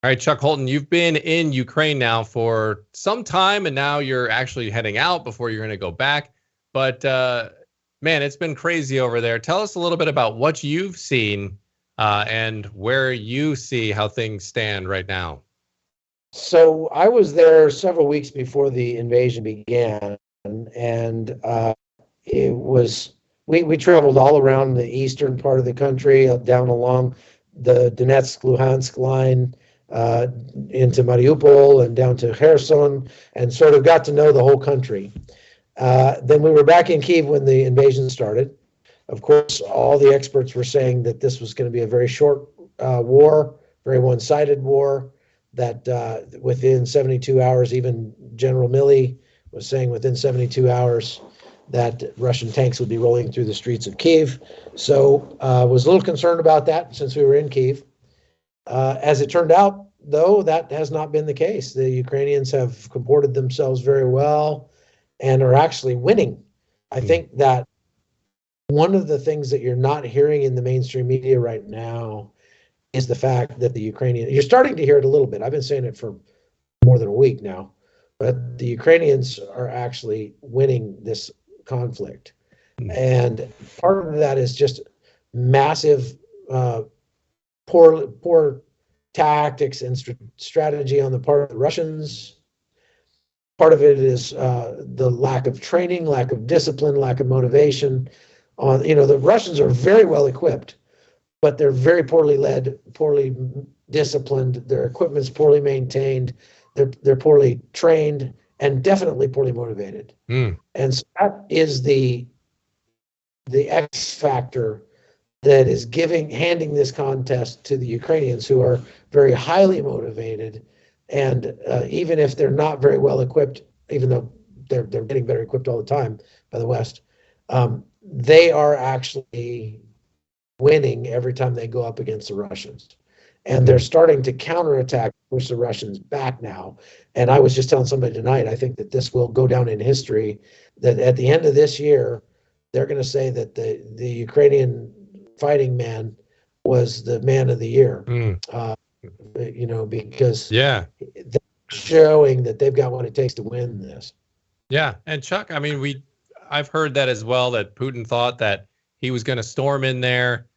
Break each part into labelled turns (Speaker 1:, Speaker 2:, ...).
Speaker 1: All right, Chuck Holton, you've been in Ukraine now for some time, and now you're actually heading out before you're going to go back. But man, it's been crazy over there. Tell us a little bit about what you've seen and where you see how things stand right now.
Speaker 2: So I was there several weeks before the invasion began, and it was we traveled all around the eastern part of the country, down along the Donetsk-Luhansk line, into Mariupol and down to Kherson, and sort of got to know the whole country. Then we were back in Kyiv when the invasion started. Of course, all the experts were saying that this was going to be a very short war, very one-sided war, that within 72 hours, even General Milley was saying within 72 hours that Russian tanks would be rolling through the streets of Kyiv. So I was a little concerned about that since we were in Kyiv. As it turned out, though, that has not been the case. The Ukrainians have comported themselves very well and are actually winning. I think that one of the things that you're not hearing in the mainstream media right now is the fact that you're starting to hear it a little bit. I've been saying it for more than a week now, but the Ukrainians are actually winning this conflict. And part of that is just massive, poor tactics and strategy on the part of the Russians. Part of it is the lack of training, lack of discipline, lack of motivation. The Russians are very well equipped, but they're very poorly led, poorly disciplined. Their equipment's poorly maintained. They're poorly trained, and definitely poorly motivated. And so that is the X factor that is handing this contest to the Ukrainians, who are very highly motivated, and even if they're not very well equipped, even though they're getting better equipped all the time by the West, they are actually winning every time they go up against the Russians. And they're starting to counterattack, push the Russians back now. And I was just telling somebody tonight, I think that this will go down in history, that at the end of this year, they're going to say that the Ukrainian fighting man was the man of the year. Because they're showing that they've got what it takes to win this.
Speaker 1: Yeah. And Chuck, I mean, I've heard that as well, that Putin thought that he was going to storm in there,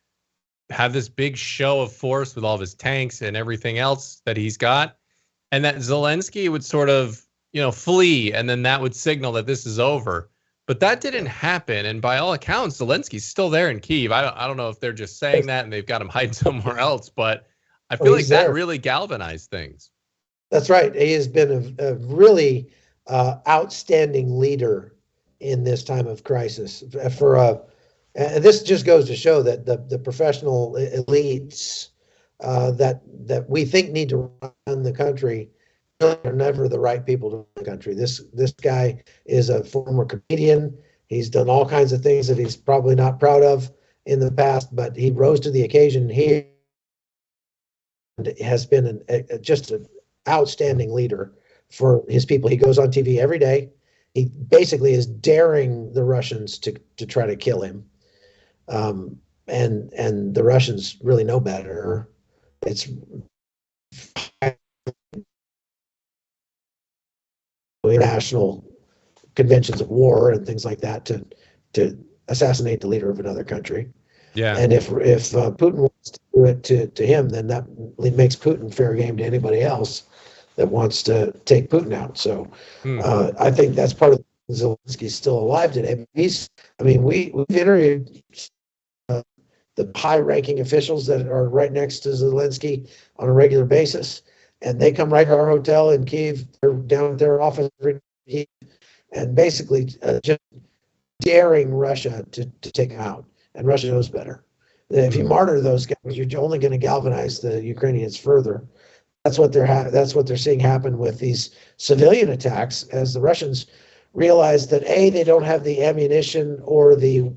Speaker 1: have this big show of force with all of his tanks and everything else that he's got, and that Zelensky would sort of, flee, and then that would signal that this is over. But that didn't happen, and by all accounts, Zelensky's still there in Kyiv. I don't know if they're just saying that and they've got him hiding somewhere else, but I feel like that really galvanized things.
Speaker 2: That's right. He has been a really outstanding leader in this time of crisis. And this just goes to show that the professional elites that we think need to run the country are never the right people to run the country. This guy is a former comedian. He's done all kinds of things that he's probably not proud of in the past, but he rose to the occasion. He has been just an outstanding leader for his people. He goes on TV every day. He basically is daring the Russians to try to kill him. And the Russians really know better. It's international conventions of war and things like that to assassinate the leader of another country.
Speaker 1: Yeah.
Speaker 2: And if Putin wants to do it to him, then that makes Putin fair game to anybody else that wants to take Putin out. So I think that's part of Zelensky's still alive today. But we've interviewed the high-ranking officials that are right next to Zelensky on a regular basis, and they come right to our hotel in Kyiv. They're down at their office and basically just daring Russia to take him out. And Russia knows better. If you martyr those guys, you're only going to galvanize the Ukrainians further. That's what they're seeing happen with these civilian attacks, as the Russians realize that they don't have the ammunition or the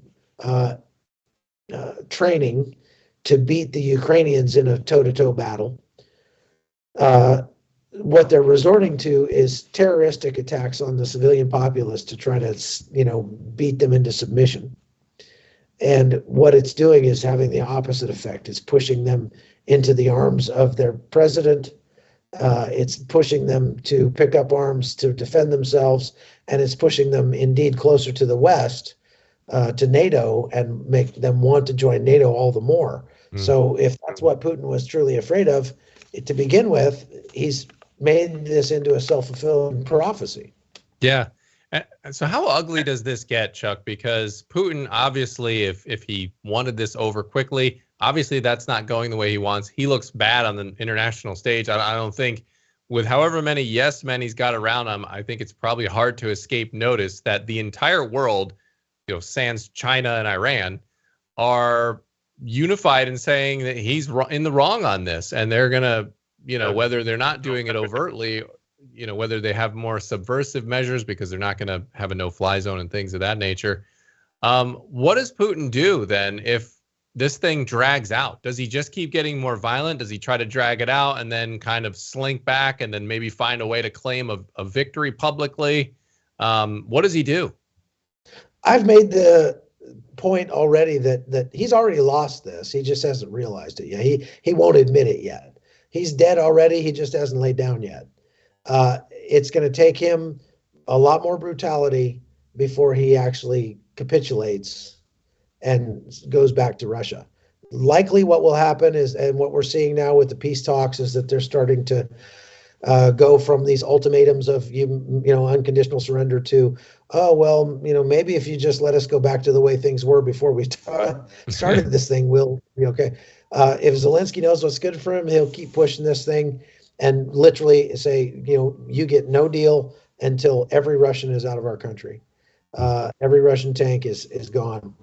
Speaker 2: training to beat the Ukrainians in a toe-to-toe battle. What they're resorting to is terroristic attacks on the civilian populace to try to, beat them into submission. And what it's doing is having the opposite effect. It's pushing them into the arms of their president, It's pushing them to pick up arms to defend themselves, and it's pushing them indeed closer to the West, to NATO, and make them want to join NATO all the more. So if that's what Putin was truly afraid of to begin with, he's made this into a self-fulfilling prophecy.
Speaker 1: Yeah. So how ugly does this get, Chuck? Because Putin, obviously, if he wanted this over quickly, obviously that's not going the way he wants. He looks bad on the international stage. I don't think, with however many yes men he's got around him, I think it's probably hard to escape notice that the entire world, sans China and Iran, are unified in saying that he's in the wrong on this, and they're gonna, whether they're not doing it overtly, whether they have more subversive measures because they're not going to have a no-fly zone and things of that nature. What does Putin do then if this thing drags out? Does he just keep getting more violent? Does he try to drag it out and then kind of slink back and then maybe find a way to claim a victory publicly? What does he do?
Speaker 2: I've made the point already that he's already lost this. He just hasn't realized it yet. He won't admit it yet. He's dead already. He just hasn't laid down yet. It's going to take him a lot more brutality before he actually capitulates and goes back to Russia. Likely what will happen is, and what we're seeing now with the peace talks, is that they're starting to go from these ultimatums of unconditional surrender to, oh, well, maybe if you just let us go back to the way things were before we started this thing, we'll be okay. If Zelensky knows what's good for him, he'll keep pushing this thing and literally say, you get no deal until every Russian is out of our country. Every Russian tank is gone.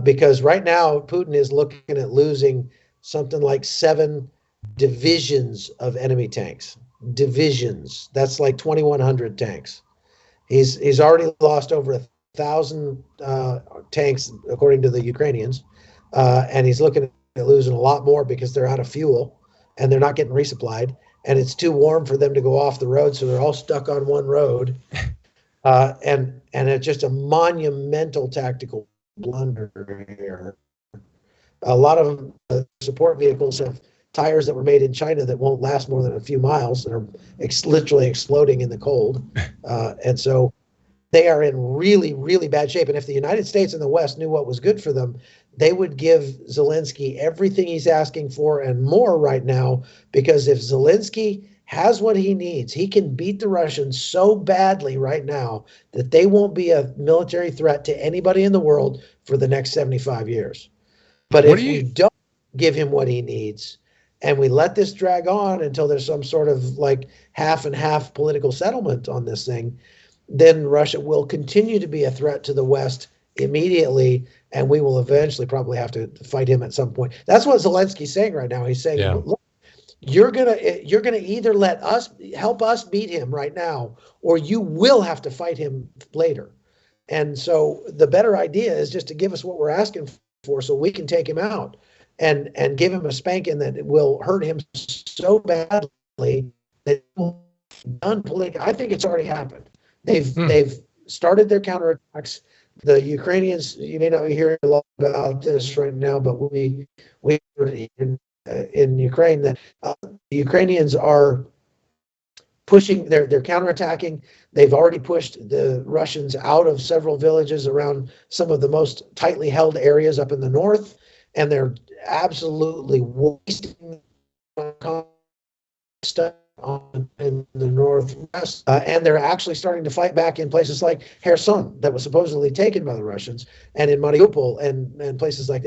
Speaker 2: Because right now, Putin is looking at losing something like 7 divisions of enemy tanks. Divisions. That's like 2,100 tanks. He's already lost over 1,000 tanks, according to the Ukrainians. And he's looking at losing a lot more because they're out of fuel and they're not getting resupplied. And it's too warm for them to go off the road, so they're all stuck on one road. And it's just a monumental tactical blunder here. A lot of support vehicles have tires that were made in China that won't last more than a few miles and are literally exploding in the cold. And so they are in really, really bad shape. And if the United States and the West knew what was good for them, they would give Zelensky everything he's asking for and more right now, because if Zelensky has what he needs, he can beat the Russians so badly right now that they won't be a military threat to anybody in the world for the next 75 years. But if we don't give him what he needs and we let this drag on until there's some sort of like half and half political settlement on this thing, then Russia will continue to be a threat to the West immediately, and we will eventually probably have to fight him at some point. That's what Zelensky's saying right now. He's saying, look, you're gonna either let us help us beat him right now, or you will have to fight him later. And so the better idea is just to give us what we're asking for so we can take him out and give him a spanking that will hurt him so badly that it will be done politically. I think it's already happened. They've started their counterattacks. The Ukrainians, you may not hear a lot about this right now, but we heard in Ukraine that the Ukrainians are pushing, they're counterattacking. They've already pushed the Russians out of several villages around some of the most tightly held areas up in the north, and they're absolutely wasting stuff in the northwest, and they're actually starting to fight back in places like Kherson that was supposedly taken by the Russians, and in Mariupol and places like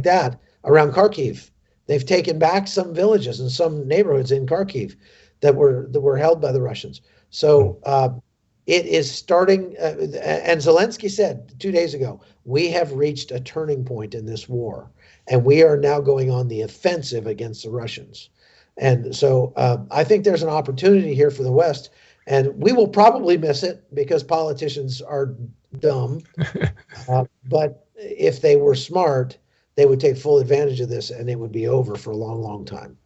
Speaker 2: that around Kharkiv. They've taken back some villages and some neighborhoods in Kharkiv that were held by the Russians. So it is starting, and Zelensky said 2 days ago, we have reached a turning point in this war, and we are now going on the offensive against the Russians. And so I think there's an opportunity here for the West, and we will probably miss it because politicians are dumb. But if they were smart, they would take full advantage of this, and it would be over for a long, long time.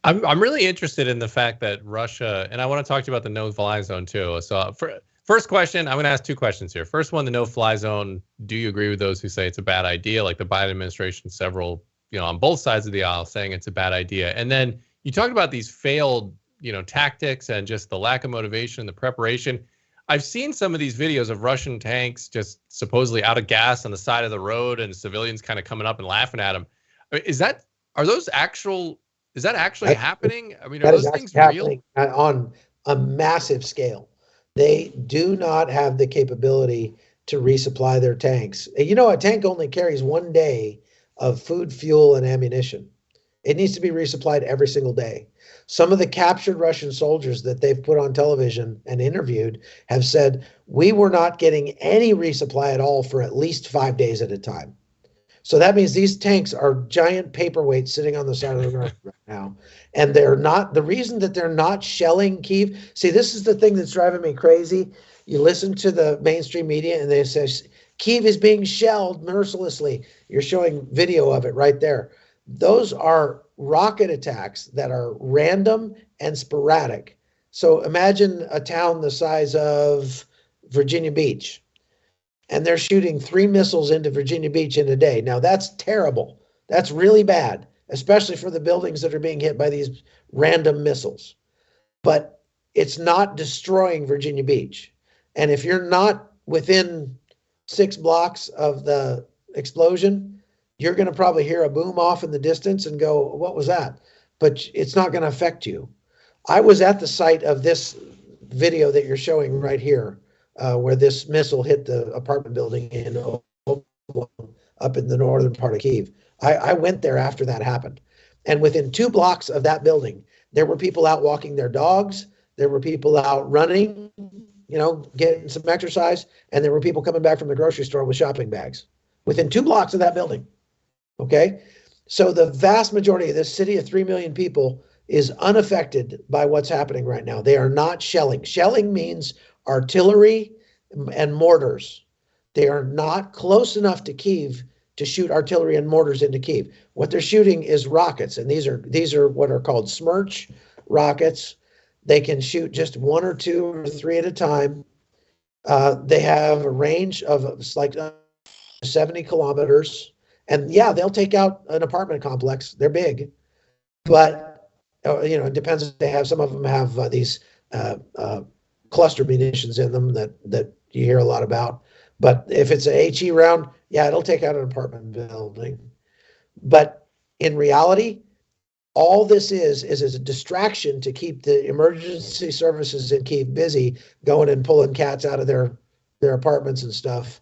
Speaker 1: I'm really interested in the fact that Russia, and I want to talk to you about the no-fly zone too. So first question, I'm going to ask 2 questions here. First one, the no-fly zone. Do you agree with those who say it's a bad idea? Like the Biden administration, several, on both sides of the aisle saying it's a bad idea. And then you talked about these failed, tactics and just the lack of motivation, the preparation. I've seen some of these videos of Russian tanks just supposedly out of gas on the side of the road and civilians kind of coming up and laughing at them. Is that actually happening? I mean, are
Speaker 2: That is
Speaker 1: those
Speaker 2: actually
Speaker 1: things real?
Speaker 2: happening on a massive scale. They do not have the capability to resupply their tanks. A tank only carries 1 day of food, fuel, and ammunition. It needs to be resupplied every single day. Some of the captured Russian soldiers that they've put on television and interviewed have said, we were not getting any resupply at all for at least 5 days at a time. So that means these tanks are giant paperweights sitting on the side of the road right now. And they're not, the reason that they're not shelling Kyiv, see, this is the thing that's driving me crazy. You listen to the mainstream media and they say, Kyiv is being shelled mercilessly. You're showing video of it right there. Those are rocket attacks that are random and sporadic. So imagine a town the size of Virginia Beach, and they're shooting 3 missiles into Virginia Beach in a day. Now that's terrible. That's really bad, especially for the buildings that are being hit by these random missiles. But it's not destroying Virginia Beach. And if you're not within 6 blocks of the explosion, you're going to probably hear a boom off in the distance and go, what was that? But it's not going to affect you. I was at the site of this video that you're showing right here, where this missile hit the apartment building in up in the northern part of Kyiv. I went there after that happened. And within 2 blocks of that building, there were people out walking their dogs. There were people out running, getting some exercise. And there were people coming back from the grocery store with shopping bags within 2 blocks of that building. Okay. So the vast majority of this city of 3 million people is unaffected by what's happening right now. They are not shelling. Shelling means artillery and mortars. They are not close enough to Kyiv to shoot artillery and mortars into Kyiv. What they're shooting is rockets, and these are what are called Smerch rockets. They can shoot just 1 or 2 or 3 at a time. They have a range of like 70 kilometers. And yeah, they'll take out an apartment complex. They're big, but it depends if they have. Some of them have these cluster munitions in them that you hear a lot about. But if it's a HE round, yeah, it'll take out an apartment building. But in reality, all this is a distraction to keep the emergency services in Kyiv busy, going and pulling cats out of their apartments and stuff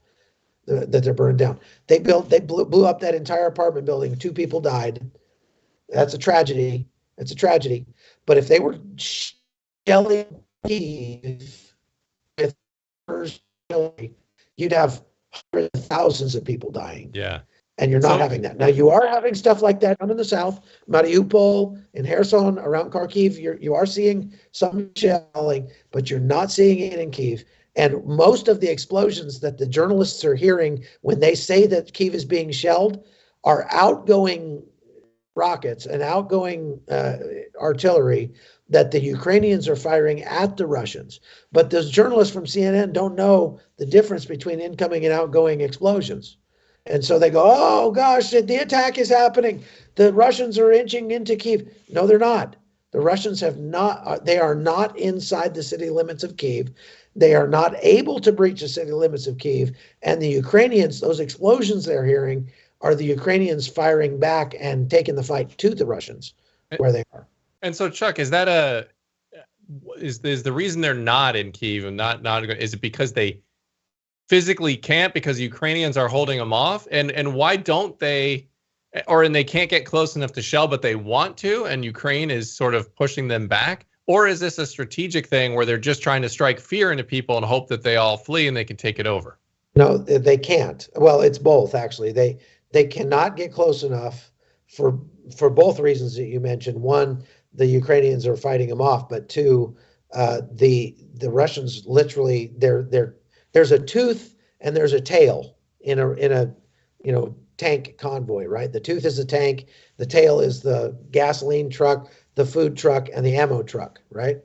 Speaker 2: that they're burned down. They blew up that entire apartment building. 2 people died. That's a tragedy. It's a tragedy. But if they were shelling Kyiv with you'd have hundreds of thousands of people dying.
Speaker 1: Yeah.
Speaker 2: And you're not having that. Now you are having stuff like that down in the south, Mariupol and Kherson, around Kharkiv. You are seeing some shelling, but you're not seeing it in Kyiv. And most of the explosions that the journalists are hearing when they say that Kyiv is being shelled are outgoing rockets and outgoing artillery that the Ukrainians are firing at the Russians. But those journalists from CNN don't know the difference between incoming and outgoing explosions. And so they go, oh, gosh, the attack is happening. The Russians are inching into Kyiv. No, they're not. The Russians they are not inside the city limits of Kyiv. They are not able to breach the city limits of Kyiv. And the Ukrainians, those explosions they're hearing, are the Ukrainians firing back and taking the fight to the Russians where they are.
Speaker 1: And so, Chuck, is that is the reason they're not in Kyiv and not is it because they physically can't, because the Ukrainians are holding them off? And why don't they, and they can't get close enough to shell, but they want to, and Ukraine is sort of pushing them back? Or is this a strategic thing where they're just trying to strike fear into people and hope that they all flee and they can take it over?
Speaker 2: No, they can't. Well, it's both, actually. They cannot get close enough for both reasons that you mentioned. One, the Ukrainians are fighting them off, but 2, the Russians literally, there's a tooth and there's a tail in a tank convoy, right? The tooth is the tank, the tail is the gasoline truck, the food truck, and the ammo truck, right?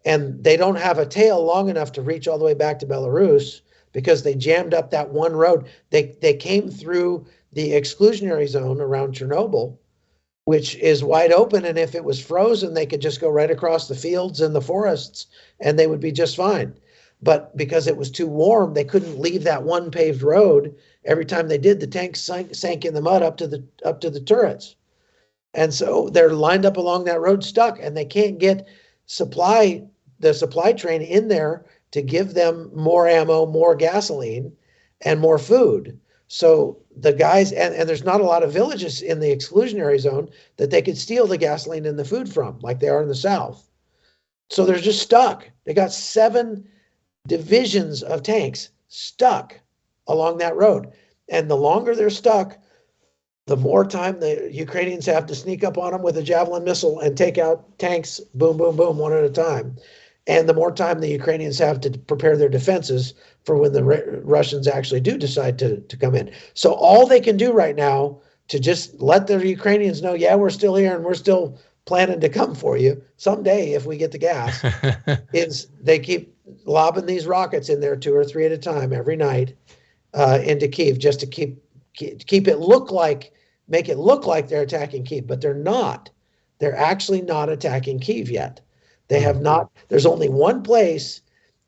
Speaker 2: And they don't have a tail long enough to reach all the way back to Belarus because they jammed up that one road. They came through the exclusionary zone around Chernobyl, which is wide open. And if it was frozen, they could just go right across the fields and the forests and they would be just fine. But because it was too warm, they couldn't leave that one paved road. Every time they did, the tanks sank in the mud up to the turrets. And so they're lined up along that road stuck, and they can't get the supply train in there to give them more ammo, more gasoline, and more food. So the guys, and there's not a lot of villages in the exclusionary zone that they could steal the gasoline and the food from, like they are in the South. So they're just stuck. They got 7 divisions of tanks stuck along that road. And the longer they're stuck, the more time the Ukrainians have to sneak up on them with a Javelin missile and take out tanks, boom, boom, boom, one at a time. And the more time the Ukrainians have to prepare their defenses for when the Russians actually do decide to come in. So all they can do right now to just let the Ukrainians know, yeah, we're still here and we're still planning to come for you someday if we get the gas, is they keep lobbing these rockets in there 2 or 3 at a time every night into Kyiv, just to keep it make it look like they're attacking Kyiv, but they're not. They're actually not attacking Kyiv yet. They have not. There's only one place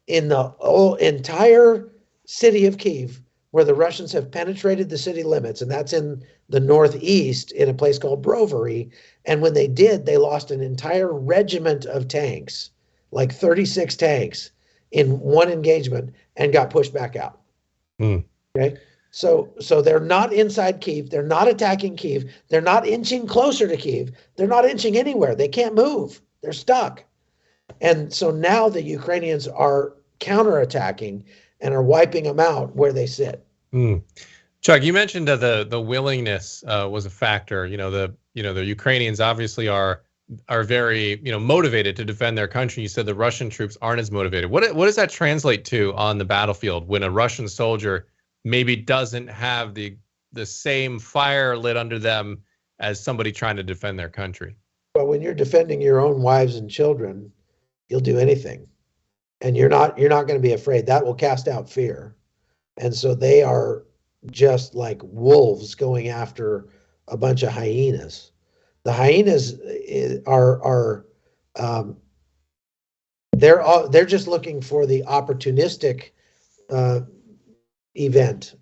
Speaker 2: in the entire city of Kyiv where the Russians have penetrated the city limits, and that's in the northeast in a place called Brovary. And when they did, they lost an entire regiment of tanks, like 36 tanks in one engagement, and got pushed back out. Okay. So they're not inside Kyiv. They're not attacking Kyiv. They're not inching closer to Kyiv. They're not inching anywhere. They can't move. They're stuck. And so now the Ukrainians are counterattacking and are wiping them out where they sit.
Speaker 1: Chuck, you mentioned that the willingness was a factor. The Ukrainians obviously are very motivated to defend their country. You said the Russian troops aren't as motivated. What does that translate to on the battlefield when a Russian soldier maybe doesn't have the same fire lit under them as somebody trying to defend their country?
Speaker 2: Well, when you're defending your own wives and children, you'll do anything, and you're not going to be afraid. That will cast out fear. And so they are just like wolves going after a bunch of hyenas. The hyenas are they're just looking for the opportunistic event.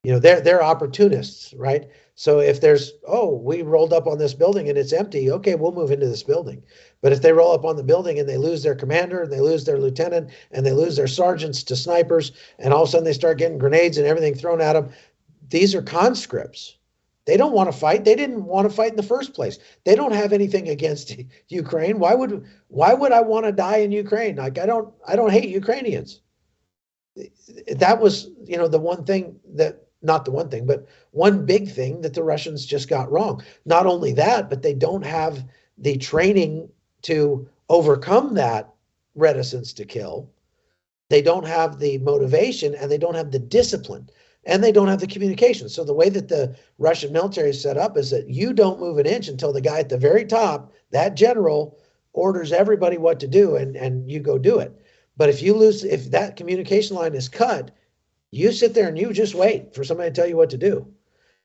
Speaker 2: They're opportunists, right? So if there's, we rolled up on this building and it's empty, okay, we'll move into this building. But if they roll up on the building and they lose their commander and they lose their lieutenant and they lose their sergeants to snipers, and all of a sudden they start getting grenades and everything thrown at them, these are conscripts. They don't want to fight. They didn't want to fight in the first place. They don't have anything against Ukraine. Why would I want to die in Ukraine? Like, I don't hate Ukrainians. That was, the one thing that, not the one thing, but one big thing that the Russians just got wrong. Not only that, but they don't have the training to overcome that reticence to kill. They don't have the motivation, and they don't have the discipline, and they don't have the communication. So the way that the Russian military is set up is that you don't move an inch until the guy at the very top, that general, orders everybody what to do, and you go do it. But if that communication line is cut, you sit there and you just wait for somebody to tell you what to do.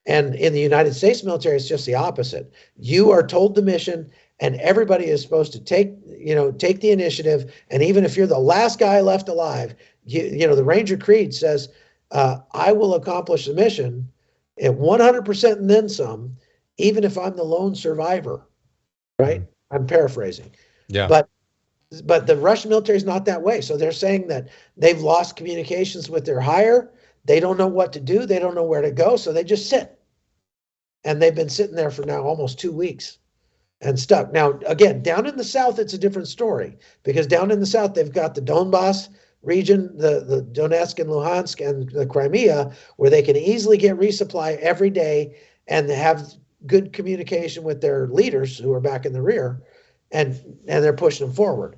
Speaker 2: And in the United States military, it's just the opposite. You are told the mission, and everybody is supposed to take the initiative. And even if you're the last guy left alive, the Ranger Creed says, I will accomplish the mission at 100% and then some, even if I'm the lone survivor, right? I'm paraphrasing.
Speaker 1: Yeah.
Speaker 2: But the Russian military is not that way. So they're saying that they've lost communications with their higher. They don't know what to do. They don't know where to go. So they just sit. And they've been sitting there for now almost 2 weeks and stuck. Now, again, down in the South, it's a different story, because down in the South, they've got the Donbass region, the Donetsk and Luhansk and the Crimea, where they can easily get resupply every day and have good communication with their leaders who are back in the rear. And they're pushing them forward.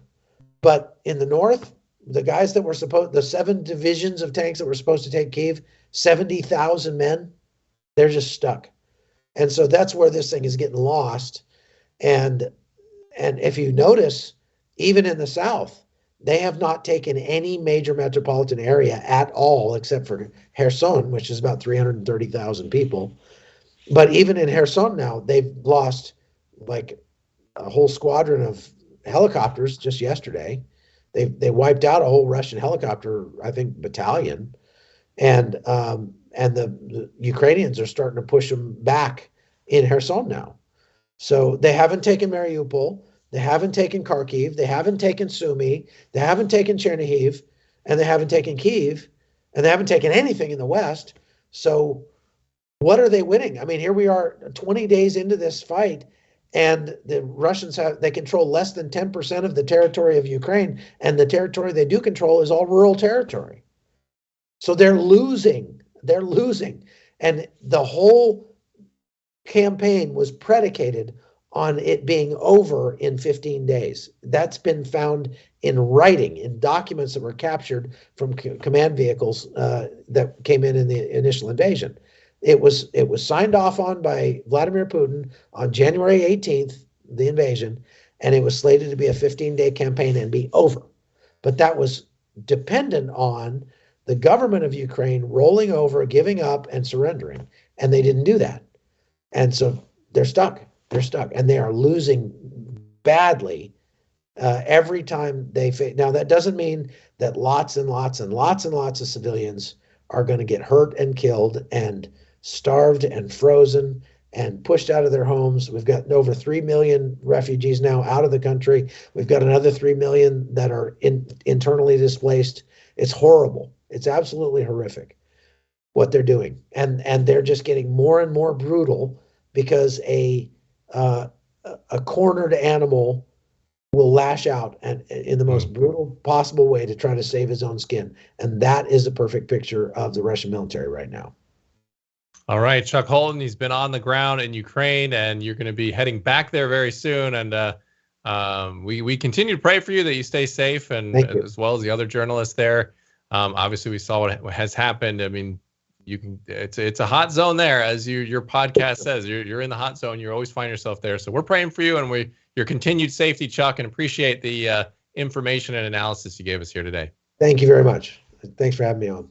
Speaker 2: But in the north, the guys that were the 7 divisions of tanks that were supposed to take Kyiv, 70,000 men, they're just stuck. And so that's where this thing is getting lost. And if you notice, even in the south, they have not taken any major metropolitan area at all, except for Kherson, which is about 330,000 people. But even in Kherson now, they've lost like a whole squadron of helicopters just yesterday. They wiped out a whole Russian helicopter, I think, battalion, and the Ukrainians are starting to push them back in Kherson now. So they haven't taken Mariupol, they haven't taken Kharkiv, they haven't taken Sumy, they haven't taken Chernihiv, and they haven't taken Kyiv, and they haven't taken anything in the West. So what are they winning? I mean, here we are 20 days into this fight, and the Russians they control less than 10% of the territory of Ukraine, and the territory they do control is all rural territory. So they're losing. They're losing. And the whole campaign was predicated on it being over in 15 days. That's been found in writing, in documents that were captured from command vehicles that came in the initial invasion. It was signed off on by Vladimir Putin on January 18th, the invasion, and it was slated to be a 15-day campaign and be over. But that was dependent on the government of Ukraine rolling over, giving up, and surrendering. And they didn't do that. And so they're stuck. They're stuck. And they are losing badly every time they face. Now, that doesn't mean that lots and lots and lots and lots of civilians are going to get hurt and killed and starved and frozen and pushed out of their homes. We've got over 3 million refugees now out of the country. We've got another 3 million that are internally displaced. It's horrible. It's absolutely horrific what they're doing. And they're just getting more and more brutal because a cornered animal will lash out and in the most brutal possible way to try to save his own skin. And that is a perfect picture of the Russian military right now.
Speaker 1: All right, Chuck Holton, he's been on the ground in Ukraine, and you're going to be heading back there very soon. And we continue to pray for you that you stay safe, and as well as the other journalists there. Obviously, we saw what has happened. I mean, it's a hot zone there, as your podcast says. You're in the hot zone. You always find yourself there. So we're praying for you and your continued safety, Chuck, and appreciate the information and analysis you gave us here today.
Speaker 2: Thank you very much. Thanks for having me on.